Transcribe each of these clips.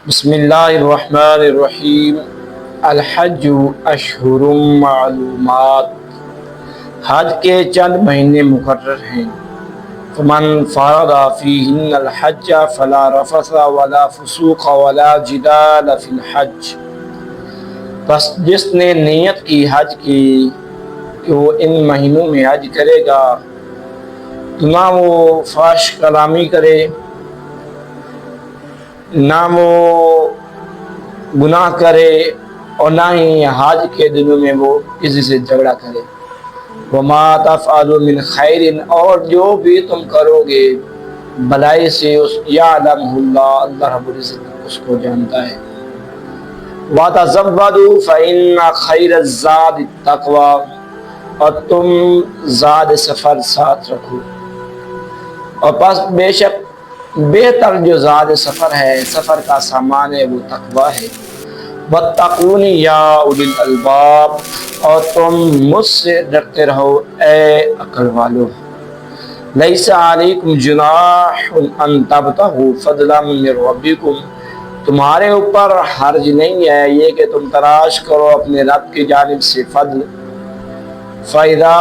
بسم اللہ الرحمن الرحیم۔ الحج اشہر معلومات، حج کے چند مہینے مقرر ہیں۔ فمن فرض فیہن الحج فلا رفث ولا فسوق ولا جدال فی الحج، بس جس نے نیت کی حج کی کہ وہ ان مہینوں میں حج کرے گا تو نہ وہ فحش کلامی کرے، نہ وہ گناہ کرے، اور نہ ہی حج کے دنوں میں وہ کسی سے جھگڑا کرے۔ وما تفعلوا من خیر، اور جو بھی تم کرو گے بلائی سے یعلمہ اللہ، اللہ رب العزت اس کو جانتا ہے۔ وَتَزَوَّدُوا فَإِنَّ خَيْرَ الزَّادِ التَّقْوَىٰ، اور تم زاد سفر ساتھ رکھو، اور پس بے شک بہتر جو زاد سفر ہے، سفر کا سامان ہے، وہ تقویٰ ہے۔ وَاتَّقُونِ یا اُولی الْأَلْبَابِ، اور تم مجھ سے ڈرتے رہو اے عقل والو۔ لَيْسَ عَلَيْكُمْ جُنَاحٌ أَن تَبْتَغُوا فَضْلًا مِّن رَّبِّكُمْ، تمہارے اوپر حرج نہیں ہے یہ کہ تم تلاش کرو اپنے رب کی جانب سے فضل۔ فَإِذَا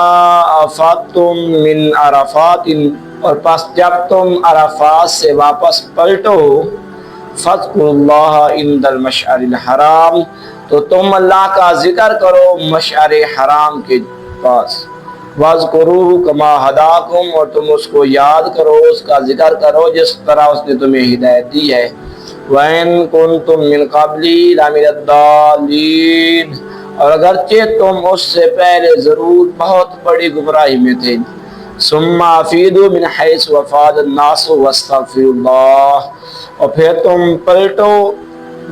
أَفَضْتُم مِّنْ عَرَفَاتٍ، اور پس جب تم عرفات سے واپس پلٹو، فاذکروا اللہ عند المشعر الحرام، تو تم اللہ کا ذکر کرو مشعر حرام کے پاس۔ واذکروہ کما ہداکم، اور تم اس کو یاد کرو، اس کا ذکر کرو جس طرح اس نے تمہیں ہدایت دی ہے۔ وَإِن كُنتُم مِّن قَبْلِهِ لَمِنَ الضَّالِّينَ، اور اگرچہ تم اس سے پہلے ضرور بہت بڑی گمراہی میں تھے۔ ثم افیدوا من حیث افاض الناس واستغفروا اللہ، اور پھر تم پلٹو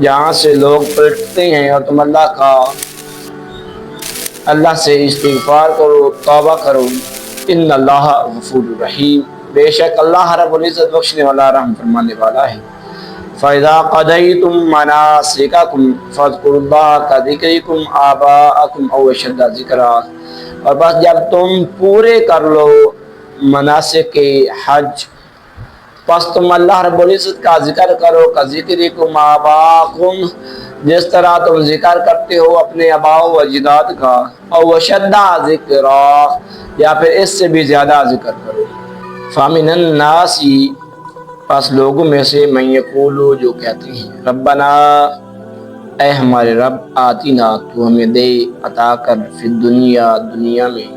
جہاں سے لوگ پلٹتے ہیں، اور تم اللہ سے استغفار کرو، توبہ کرو۔ ان اللہ غفور رحیم، بے شک اللہ رب العزت بخشنے والا، رحم فرمانے والا ہے۔ فَإِذَا قَضَيْتُم مَّنَاسِكَكُمْ فَاذْكُرُوا اللَّهَ كَذِكْرِكُمْ آبَاءَكُمْ أَوْ أَشَدَّ ذِكْرًا، اور بس جب تم پورے کر لو مناسک حج، پس تم اللہ رب العزت کا ذکر کرو کذکرکم آباءکم، جس طرح تم ذکر کرتے ہو اپنے آباء و اجداد کا، او اشد ذکرا، یا پھر اس سے بھی زیادہ ذکر کرو۔ فَمِنَ النَّاسِ، پس لوگوں میں سے من یقولو، جو کہتے ہیں ربنا، اے ہمارے رب، آتینا، تو ہمیں دے، عطا کر، فی الدنیا، دنیا میں،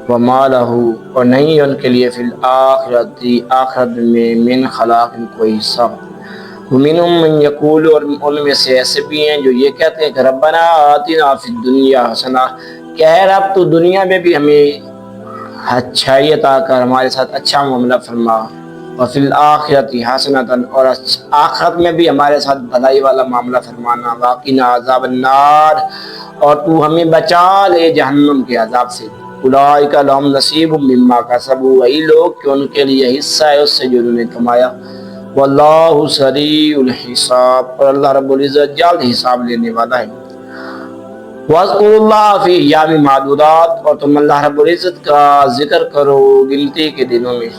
وما لہ، اور نہیں ان کے لیے، فی الآخرۃ، آخرت میں، من خلاق، کوئی حصہ۔ ومنہم من یقول، اور ان میں سے ایسے بھی ہیں جو یہ کہتے ہیں کہ ربنا آتنا فی الدنیا حسنہ، کہ اے رب تو دنیا میں بھی ہمیں اچھائی عطا کر، ہمارے ساتھ اچھا معاملہ فرما، وفی الآخرۃ حسنۃ، اور آخرت میں بھی ہمارے ساتھ بھلائی والا معاملہ فرمانا، وقنا عذاب النار، اور تو ہمیں بچا لے جہنم کے عذاب سے۔ اولئک لہم نصیب مما کسبوا، وہی لوگ کہ ان کے لیے حصہ ہے اس سے جو انہوں نے کمایا۔ واللہ سریع الحساب، اور اللہ رب العزت جلد حساب لینے والا ہے۔ واذکروا اللہ فی ایام معدودات، اور تم اللہ رب العزت کا ذکر کرو گنتی کے دنوں میں۔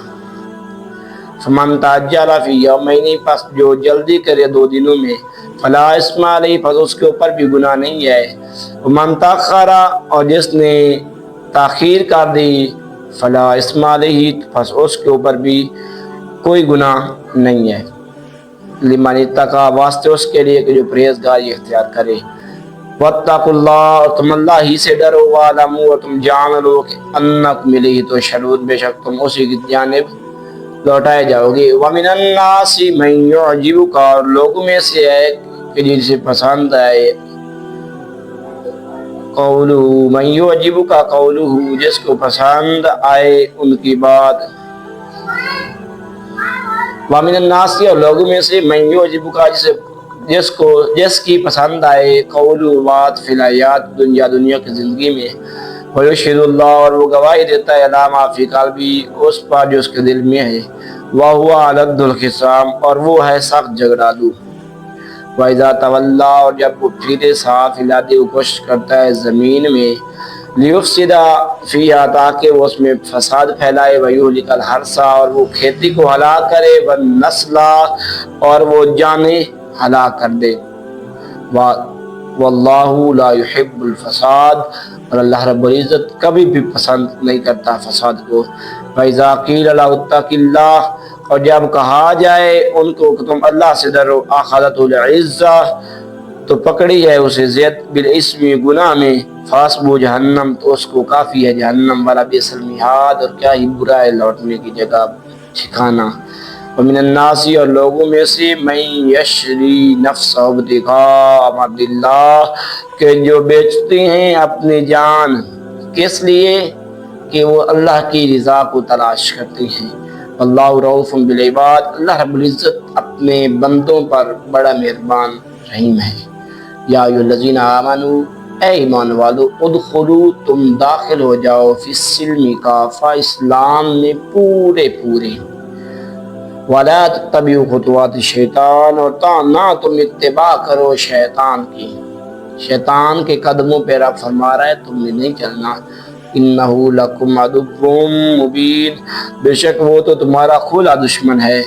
فمن تعجل فی یومین، پس جو جلدی کرے دو دنوں میں، فلا اثم علیہ، پس اس کے اوپر بھی گناہ نہیں ہے۔ ومن تاخر، اور جس نے تاخیر کر دی، فلا اثم علیہ، پس اس کے اوپر بھی کوئی گناہ نہیں ہے۔ لمن اتقی، واسطے اس کے لیے کہ جو پرہیزگاری اختیار کرے۔ واتقوا اللہ، اور تم اللہ ہی سے ڈرو، واعلموا، اور تم جان لو کہ انکم الیہ تحشرون، بے شک تم اسی کی جانب لوٹائے جاؤ گے۔ ومن الناس من یعجبک، اور لوگوں میں سے ہے کہ جسے پسند آئے قولہ، من یعجبک قولہ، جس کو پسند آئے ان کی بات۔ ومن الناس، اور لوگوں میں سے من یعجبک، جس کی پسند آئے قولہ، بات، فی الحیات دنیا، دنیا کی زندگی میں۔ ویشہد اللہ، اور وہ گواہی دیتا ہے، علی ما فی قلبہ، اس پر جو اس کے دل میں ہے۔ وہو الد الخصام، اور وہ ہے سخت جھگڑالو۔ وَإِذَا تَوَلَّىٰ، اور جب وہ پھرے صاف الارض، وہ کوشش کرتا ہے زمین میں، لِيُفْسِدَ فِيهَا، تاکہ وہ اس میں فساد پھیلائے، وَيُهْلِكَ الْحَرْثَ، اور وہ کھیتی کو ہلاک کرے، وَالنَّسْلَ، اور وہ جانیں ہلاک کر دے۔ واللہ لا يحب الفساد، اور اللہ رب العزت کبھی بھی پسند نہیں کرتا فساد کو۔ فَإِذَا قِيلَ لَهُ اتَّقِ اللَّهَ، اور جب کہا جائے ان کو کہ تم اللہ سے ڈرو، أَخَذَتْهُ الْعِزَّةُ، تو پکڑی ہے اسے زیادت، بالاسم گناہ میں، فَحَسْبُهُ جہنم، تو اس کو کافی ہے جہنم، وَلَبِئْسَ الْمِہَادُ، اور کیا ہی برا ہے لوٹنے کی جگہ ٹھکانہ۔ وَمِنَ النَّاسِ، اور لوگوں میں سے، مَن يَشْرِي نَفْسَهُ ابْتِغَاءَ مَرْضِ اللَّهِ، کہ جو بیچتے ہیں اپنی جان، کس لیے؟ کہ وہ اللہ کی رضا کو تلاش کرتے ہیں۔ اللہ رؤوف بالعباد، اللہ رب العزت اپنے بندوں پر بڑا مہربان رحیم ہے۔ یا ایھا الذین آمنوا، اے ایمان والو، ادخلوا، تم داخل ہو جاؤ، فی السلم کافہ، اسلام میں پورے پورے، ولا تتبعوا خطوات الشیطان، اور نہ تم اتباع کرو شیطان کی، شیطان کے قدموں پہ رب فرما رہا ہے تم نے نہیں چلنا۔ انہ لکم عدو مبین، بے شک وہ تو تمہارا کھلا دشمن ہے۔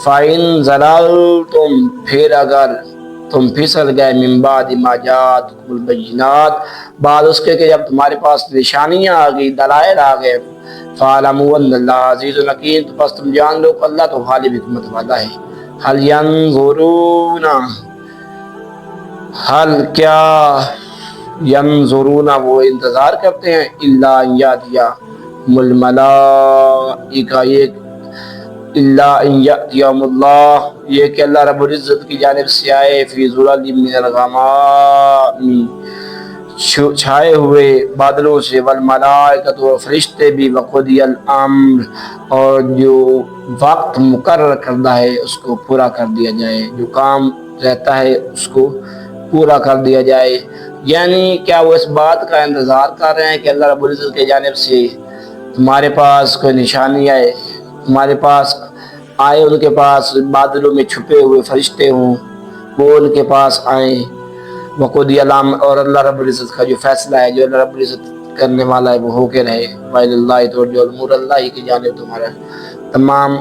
فَإِن زَلَلْتُمْ، پھر اگر تم پھسل گئے، من بعد ما جاءتکم البینات، بعد اس کے کہ جب تمہارے پاس نشانیاں آ گئی، دلائل آ گئے، فَاعْلَمُوا أَنَّ اللَّهَ عَزِيزٌ حَكِيمٌ، تو بس تم جان لو کہ اللہ تو غالب حکمت والا ہے۔ هل ينظرون، حل کیا، ینظرون وہ انتظار کرتے ہیں، الا ان یاتیہم الملائکہ، الا ان یاتیہم اللہ، یہ کہ اللہ رب العزت کی جانب سے آئے، فی ظلل من الغمام، چھائے ہوئے بادلوں سے، والملائکۃ، اور فرشتے بھی، وقضی الامر، اور جو وقت مقرر کردہ ہے اس کو پورا کر دیا جائے، جو کام رہتا ہے اس کو پورا کر دیا جائے۔ یعنی کیا وہ اس بات کا انتظار کر رہے ہیں کہ اللہ رب العزت کی جانب سے تمہارے پاس کوئی نشانی آئے، تمہارے پاس آئے، ان کے پاس بادلوں میں چھپے ہوئے فرشتے ہوں، وہ ان کے پاس آئیں، وقضی الامر، اور اللہ رب العزت کا جو فیصلہ ہے، جو اللہ رب العزت کرنے والا ہے وہ ہو کے رہے، وَإِلَى اللَّهِ تُرْجَعُ الْأُمُورُ، اللہ ہی کی جانب تمہارا تمام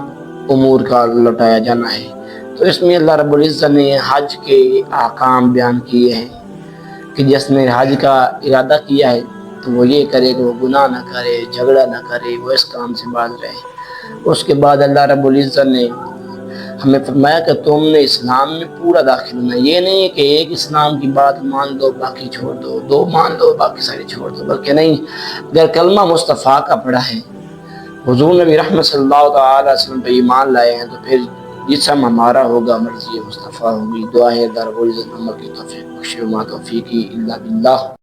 امور کا لوٹایا جانا ہے۔ تو اس میں اللہ رب العزت نے حج کے احکام بیان کیے ہیں کہ جس نے حج کا ارادہ کیا ہے تو وہ یہ کرے کہ وہ گناہ نہ کرے، جھگڑا نہ کرے، وہ اس کام سے باز رہے۔ اس کے بعد اللہ رب العزت نے ہمیں فرمایا کہ تم نے اسلام میں پورا داخل ہونا، یہ نہیں کہ ایک اسلام کی بات مان دو باقی چھوڑ دو، دو مان دو باقی سارے چھوڑ دو، بلکہ نہیں، اگر کلمہ مصطفیٰ کا پڑھا ہے، حضور نبی رحمت صلی اللہ تعالی وسلم پہ ایمان لائے ہیں، تو پھر جسم ہمارا ہوگا، مرضی مصطفیٰ ہوگی۔ دعا ہے اللہ رب العزت ہم کی توفیق بخشے، وما توفیقی الا باللہ۔